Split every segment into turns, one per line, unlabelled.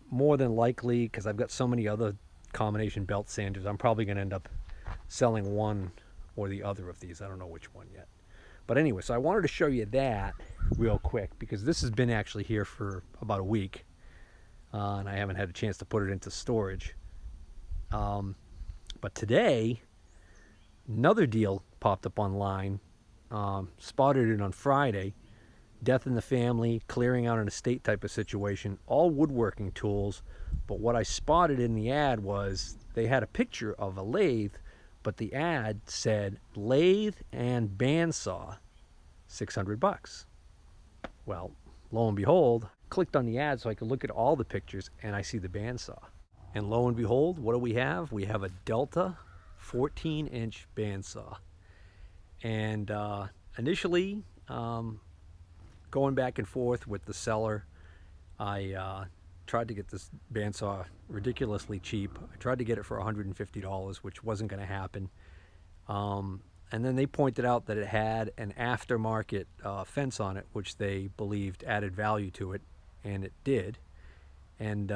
more than likely, because I've got so many other combination belt sanders, I'm probably going to end up selling one or the other of these. I don't know which one yet. But anyway, so I wanted to show you that real quick, because this has been actually here for about a week, and I haven't had a chance to put it into storage. But today, another deal popped up online. Spotted it on Friday. Death in the family, clearing out an estate type of situation, all woodworking tools. But what I spotted in the ad was they had a picture of a lathe, but the ad said lathe and bandsaw, $600. Well, lo and behold, clicked on the ad so I could look at all the pictures, and I see the bandsaw. And lo and behold, what do we have? We have a Delta 14-inch bandsaw. And initially, going back and forth with the seller, I tried to get this bandsaw ridiculously cheap. I tried to get it for $150, which wasn't going to happen. And then they pointed out that it had an aftermarket fence on it, which they believed added value to it, and it did. And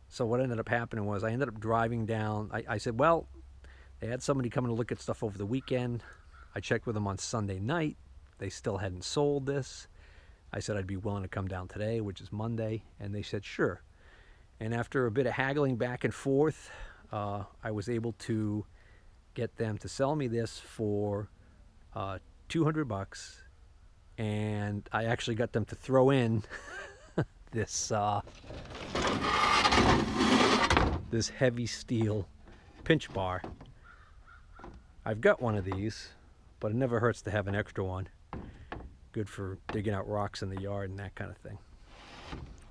so what ended up happening was I ended up driving down. I said, well, they had somebody coming to look at stuff over the weekend. I checked with them on Sunday night. They still hadn't sold this. I said I'd be willing to come down today, which is Monday, and they said sure. And after a bit of haggling back and forth, I was able to get them to sell me this for $200, and I actually got them to throw in this this heavy steel pinch bar. I've got one of these, but it never hurts to have an extra one. Good for digging out rocks in the yard and that kind of thing,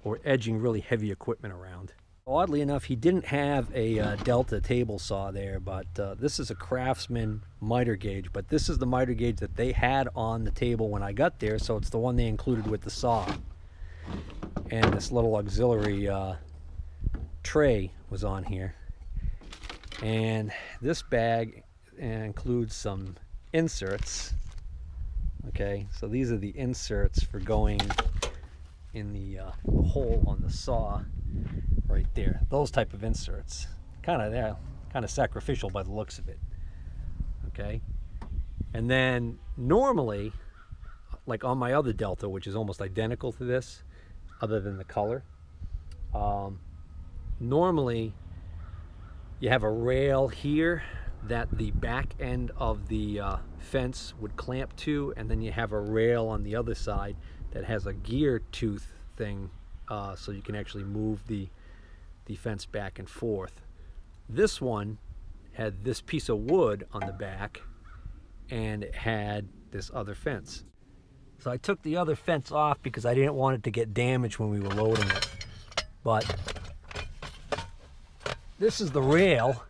or edging really heavy equipment around. Oddly enough, he didn't have a Delta table saw there, but this is a Craftsman miter gauge, but this is the miter gauge that they had on the table when I got there, so it's the one they included with the saw. And this little auxiliary tray was on here. And this bag includes some inserts. Okay, so these are the inserts for going in the hole on the saw right there. Those type of inserts. Kind of sacrificial by the looks of it. Okay, and then normally, like on my other Delta, which is almost identical to this, other than the color, normally you have a rail here that the back end of the fence would clamp to, and then you have a rail on the other side that has a gear tooth thing, so you can actually move the fence back and forth. This one had this piece of wood on the back, and it had this other fence. So I took the other fence off because I didn't want it to get damaged when we were loading it. But this is the rail.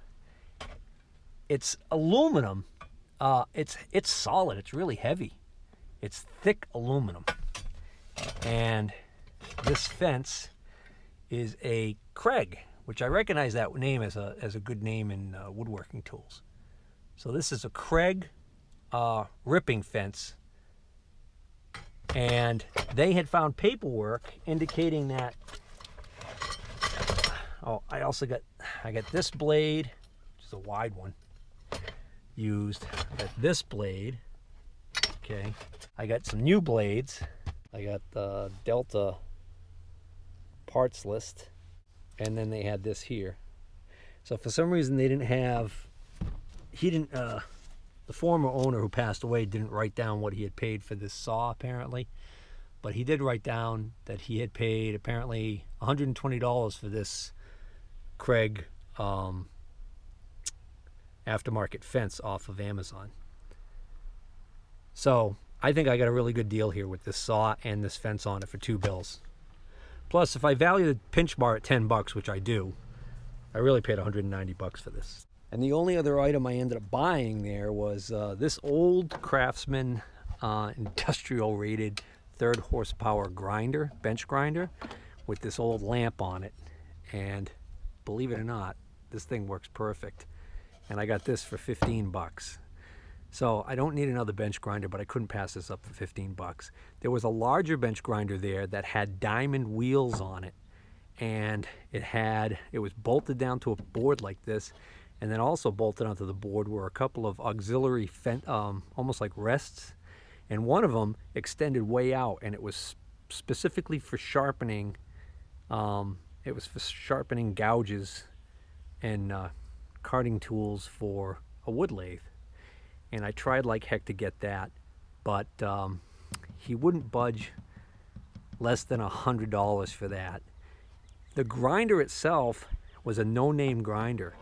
It's aluminum. It's solid. It's really heavy. It's thick aluminum. And this fence is a Craig, which I recognize that name as a good name in woodworking tools. So this is a Craig ripping fence, and they had found paperwork indicating that. Oh, I got this blade, which is a wide one, used. I got this blade. Okay, I got some new blades. I got the Delta parts list, and then they had this here. So for some reason they didn't have, the former owner who passed away didn't write down what he had paid for this saw apparently, but he did write down that he had paid apparently $120 for this Craig aftermarket fence off of Amazon. So I think I got a really good deal here with this saw and this fence on it for $2. Plus, if I value the pinch bar at $10, which I do, I really paid $190 for this. And the only other item I ended up buying there was this old Craftsman industrial rated 3rd horsepower grinder, bench grinder, with this old lamp on it. And believe it or not, this thing works perfect. And I got this for $15. So I don't need another bench grinder, but I couldn't pass this up for $15. There was a larger bench grinder there that had diamond wheels on it, and it was bolted down to a board like this, and then also bolted onto the board were a couple of auxiliary almost like rests, and one of them extended way out, and it was specifically for sharpening. It was for sharpening gouges and carding tools for a wood lathe, and I tried like heck to get that, but he wouldn't budge less than $100 for that. The grinder itself was a no-name grinder.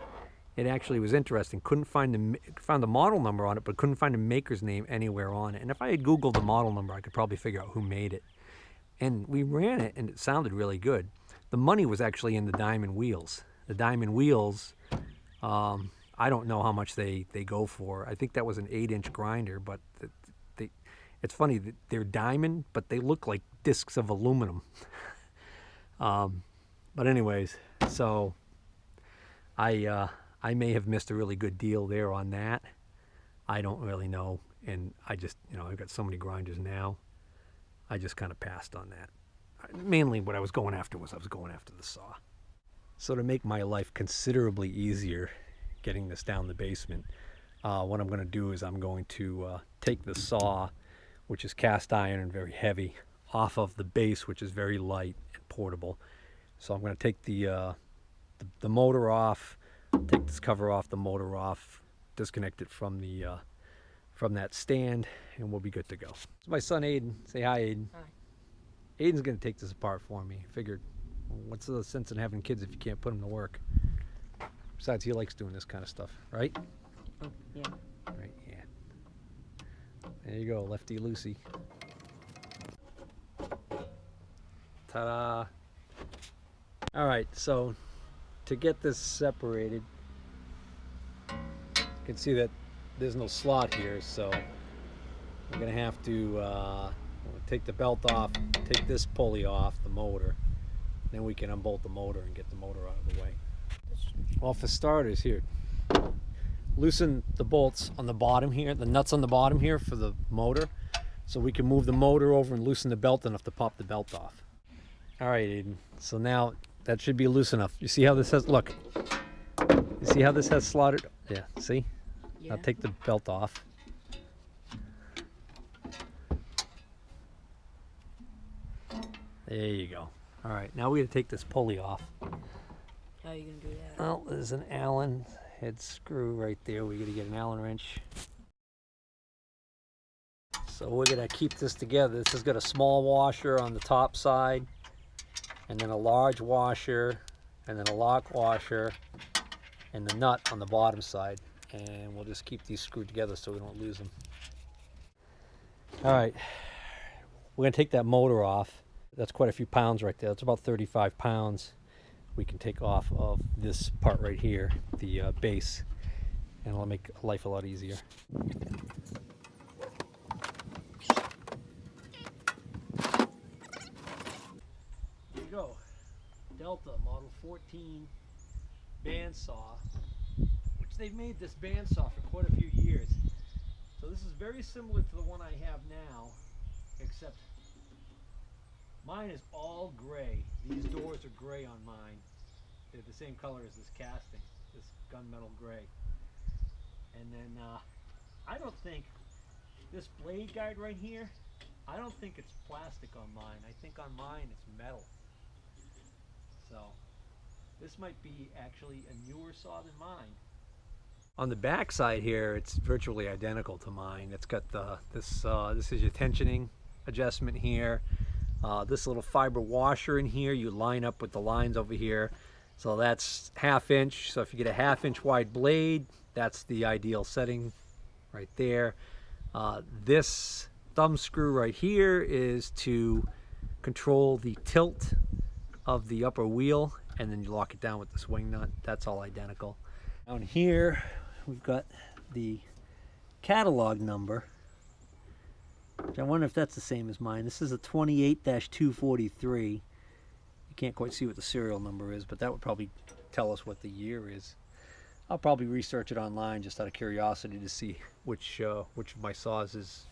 It actually was interesting. Couldn't find found the model number on it, but couldn't find a maker's name anywhere on it. And if I had Googled the model number, I could probably figure out who made it. And we ran it, and it sounded really good. The money was actually in the diamond wheels. The diamond wheels, I don't know how much they go for. I think that was an 8-inch grinder, but it's funny that they're diamond, but they look like discs of aluminum. But anyways, so I may have missed a really good deal there on that. I don't really know, and I just, I've got so many grinders now. I just kind of passed on that. Mainly what I was going after was the saw. So to make my life considerably easier getting this down the basement, what I'm going to do is I'm going to take the saw, which is cast iron and very heavy, off of the base, which is very light and portable. So I'm going to take the motor off, take this cover off, the motor off, disconnect it from that stand, and we'll be good to go. It's my son Aiden. Say hi, Aiden.
Hi.
Aiden's going to take this apart for me. Figured, what's the sense in having kids if you can't put them to work? Besides, he likes doing this kind of stuff, right?
Oh, yeah.
Right, yeah. There you go, lefty loosey. Ta-da! All right, so to get this separated, you can see that there's no slot here, so we're gonna have to take the belt off, take this pulley off the motor, then we can unbolt the motor and get the motor out of the way. Well, for starters, here, loosen the bolts on the bottom here, the nuts on the bottom here for the motor, so we can move the motor over and loosen the belt enough to pop the belt off. All right, Aiden, so now that should be loose enough. You see how this has, look, you see how this has slotted? Yeah, see?
Yeah.
I'll take the belt off. There you go. All right, now we gotta take this pulley off.
How are you gonna do that?
Well, there's an Allen head screw right there. We gotta get an Allen wrench. So we're gonna keep this together. This has got a small washer on the top side, and then a large washer, and then a lock washer, and the nut on the bottom side. And we'll just keep these screwed together so we don't lose them. All right, we're gonna take that motor off. That's quite a few pounds right there. That's about 35 pounds we can take off of this part right here, the base, and it'll make life a lot easier. Here you go, Delta Model 14 bandsaw, which they've made this bandsaw for quite a few years. So this is very similar to the one I have now, except mine is all gray. These doors are gray on mine. They're the same color as this casting, this gunmetal gray. And then I don't think this blade guide right here, I don't think it's plastic on mine. I think on mine it's metal. So this might be actually a newer saw than mine. On the back side here, it's virtually identical to mine. It's got this is your tensioning adjustment here. This little fiber washer in here, you line up with the lines over here. So that's 1/2 inch. So if you get a 1/2 inch wide blade, that's the ideal setting right there. This thumb screw right here is to control the tilt of the upper wheel, and then you lock it down with the swing nut. That's all identical. Down here, we've got the catalog number, which I wonder if that's the same as mine. This is a 28-243. You can't quite see what the serial number is, but that would probably tell us what the year is. I'll probably research it online just out of curiosity to see which of my saws is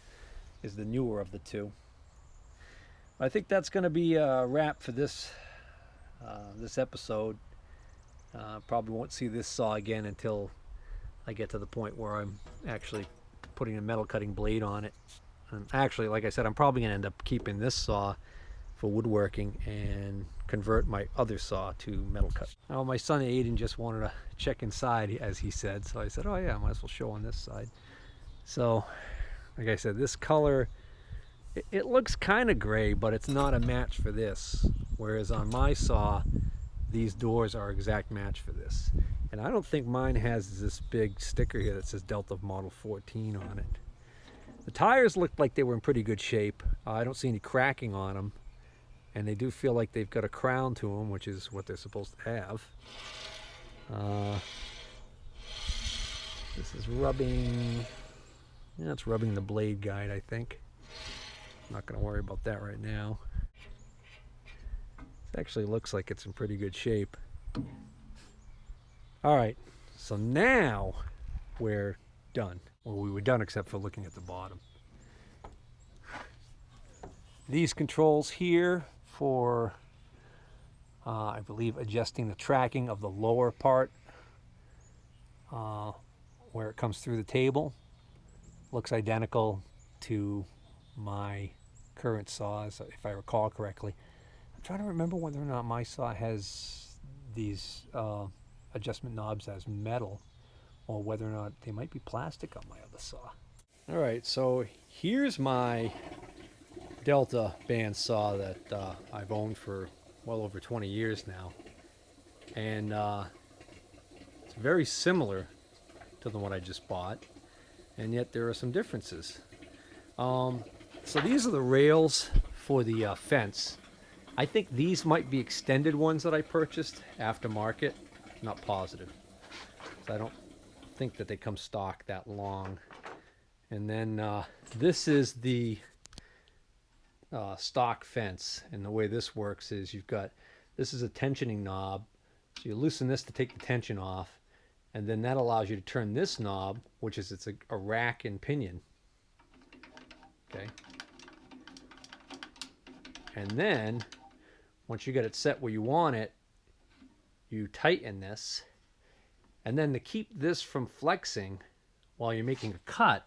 the newer of the two. I think that's going to be a wrap for this this episode. Probably won't see this saw again until I get to the point where I'm actually putting a metal cutting blade on it. And actually, like I said, I'm probably going to end up keeping this saw for woodworking and convert my other saw to metal cut. Now, my son Aiden just wanted to check inside, as he said, so I said, oh yeah, I might as well show on this side. So, like I said, this color, it looks kind of gray, but it's not a match for this. Whereas on my saw, these doors are exact match for this. And I don't think mine has this big sticker here that says Delta Model 14 on it. The tires looked like they were in pretty good shape. I don't see any cracking on them. And they do feel like they've got a crown to them, which is what they're supposed to have. This is rubbing, yeah, it's rubbing the blade guide, I think. I'm not going to worry about that right now. It actually looks like it's in pretty good shape. All right, so now we're done. Well, we were done except for looking at the bottom. These controls here for, I believe, adjusting the tracking of the lower part where it comes through the table. Looks identical to my current saws, if I recall correctly. I'm trying to remember whether or not my saw has these adjustment knobs as metal, or whether or not they might be plastic on my other saw. All right, so here's my Delta bandsaw that I've owned for well over 20 years now, and it's very similar to the one I just bought, and yet there are some differences. So these are the rails for the fence. I think these might be extended ones that I purchased aftermarket. Not positive. So I don't think that they come stock that long. And then this is the stock fence, and the way this works is you've got, this is a tensioning knob, so you loosen this to take the tension off, and then that allows you to turn this knob, which is a rack and pinion. Okay. And then once you get it set where you want it, you tighten this, and then to keep this from flexing while you're making a cut,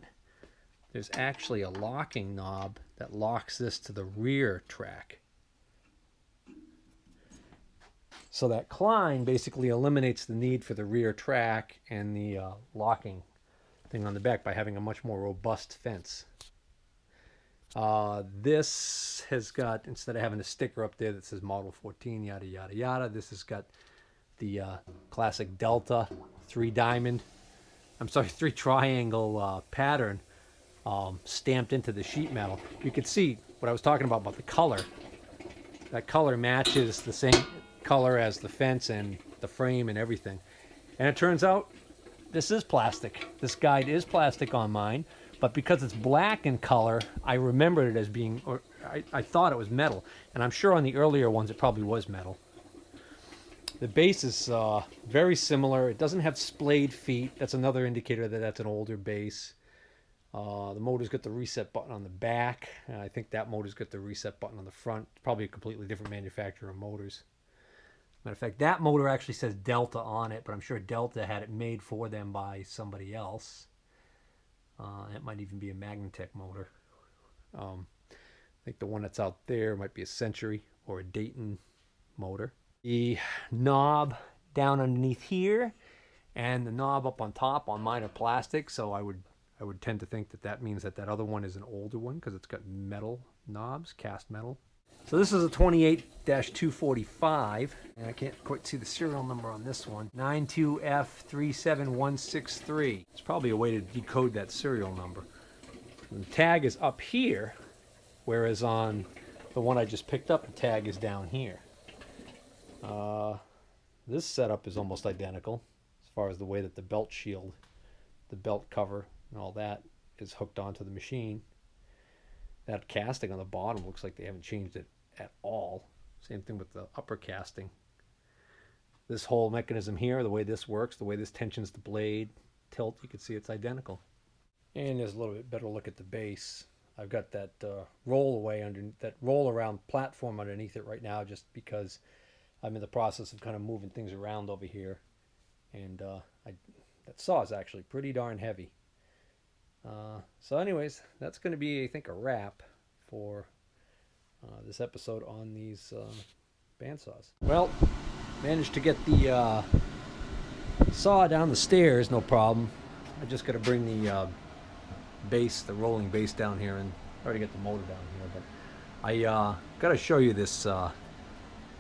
there's actually a locking knob that locks this to the rear track. So that climb basically eliminates the need for the rear track and the locking thing on the back by having a much more robust fence. This has got, instead of having a sticker up there that says Model 14, yada, yada, yada, this has got the classic Delta three triangle pattern stamped into the sheet metal. You can see what I was talking about the color. That color matches the same color as the fence and the frame and everything. And it turns out this is plastic. This guide is plastic on mine, but because it's black in color, I remembered it as being, or I thought it was metal. And I'm sure on the earlier ones it probably was metal. The base is very similar. It doesn't have splayed feet. That's another indicator that that's an older base. The motor's got the reset button on the back. And I think that motor's got the reset button on the front. Probably a completely different manufacturer of motors. Matter of fact, that motor actually says Delta on it, but I'm sure Delta had it made for them by somebody else. It might even be a Magnatech motor. I think the one that's out there might be a Century or a Dayton motor. The knob down underneath here and the knob up on top on mine are plastic, so I would tend to think that that means that that other one is an older one because it's got metal knobs, cast metal. So this is a 28-245, and I can't quite see the serial number on this one. 92F37163. It's probably a way to decode that serial number. And the tag is up here, whereas on the one I just picked up, the tag is down here. This setup is almost identical as far as the way that the belt shield, the belt cover, and all that is hooked onto the machine. That casting on the bottom looks like they haven't changed it at all. Same thing with the upper casting. This whole mechanism here, the way this works, the way this tensions the blade, tilt, you can see it's identical. And there's a little bit better look at the base. I've got that roll around platform underneath it right now just because I'm in the process of kind of moving things around over here, and that saw is actually pretty darn heavy. So anyways, that's going to be, I think, a wrap for this episode on these bandsaws. Well, managed to get the saw down the stairs, no problem. I just got to bring the base, the rolling base down here, and already get the motor down here. But I got to show you this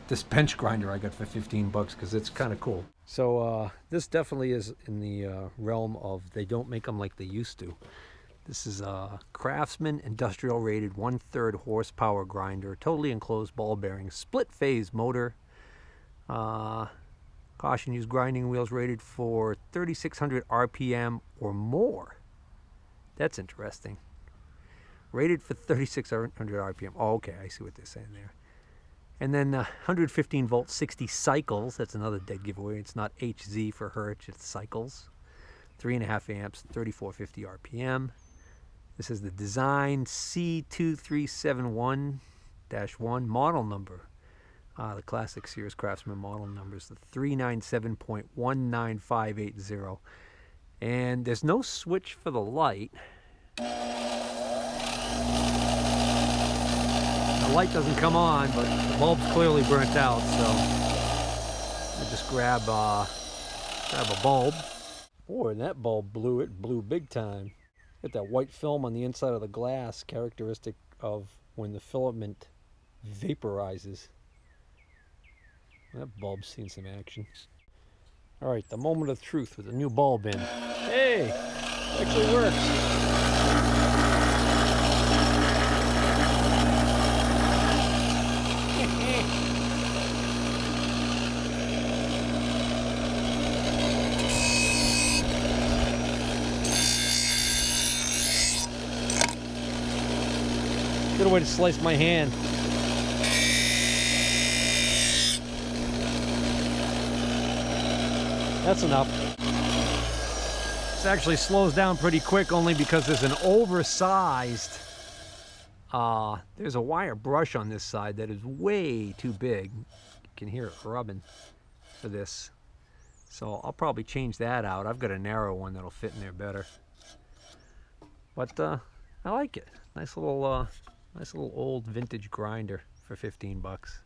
this bench grinder I got for 15 bucks because it's kind of cool. So this definitely is in the realm of they don't make them like they used to. This is a Craftsman industrial rated 1/3 horsepower grinder, totally enclosed ball bearing, split phase motor. Caution, use grinding wheels rated for 3,600 RPM or more. That's interesting. Rated for 3,600 RPM. Oh, okay, I see what they're saying there. And then 115 volt, 60 cycles. That's another dead giveaway. It's not HZ for Hertz, it's cycles. 3.5 amps, 3,450 RPM. This is the design C2371-1 model number. The classic Sears Craftsman model number is the 397.19580. And there's no switch for the light. The light doesn't come on, but the bulb's clearly burnt out, so I just grab a bulb. Boy, and that bulb blew. It blew big time. Get that white film on the inside of the glass, characteristic of when the filament vaporizes. That bulb's seen some action. All right, the moment of truth with the new bulb in. Hey, it actually works. Good way to slice my hand. That's enough. This actually slows down pretty quick only because there's an oversized, there's a wire brush on this side that is way too big. You can hear it rubbing for this. So I'll probably change that out. I've got a narrow one that'll fit in there better. But I like it. Nice little old vintage grinder for 15 bucks.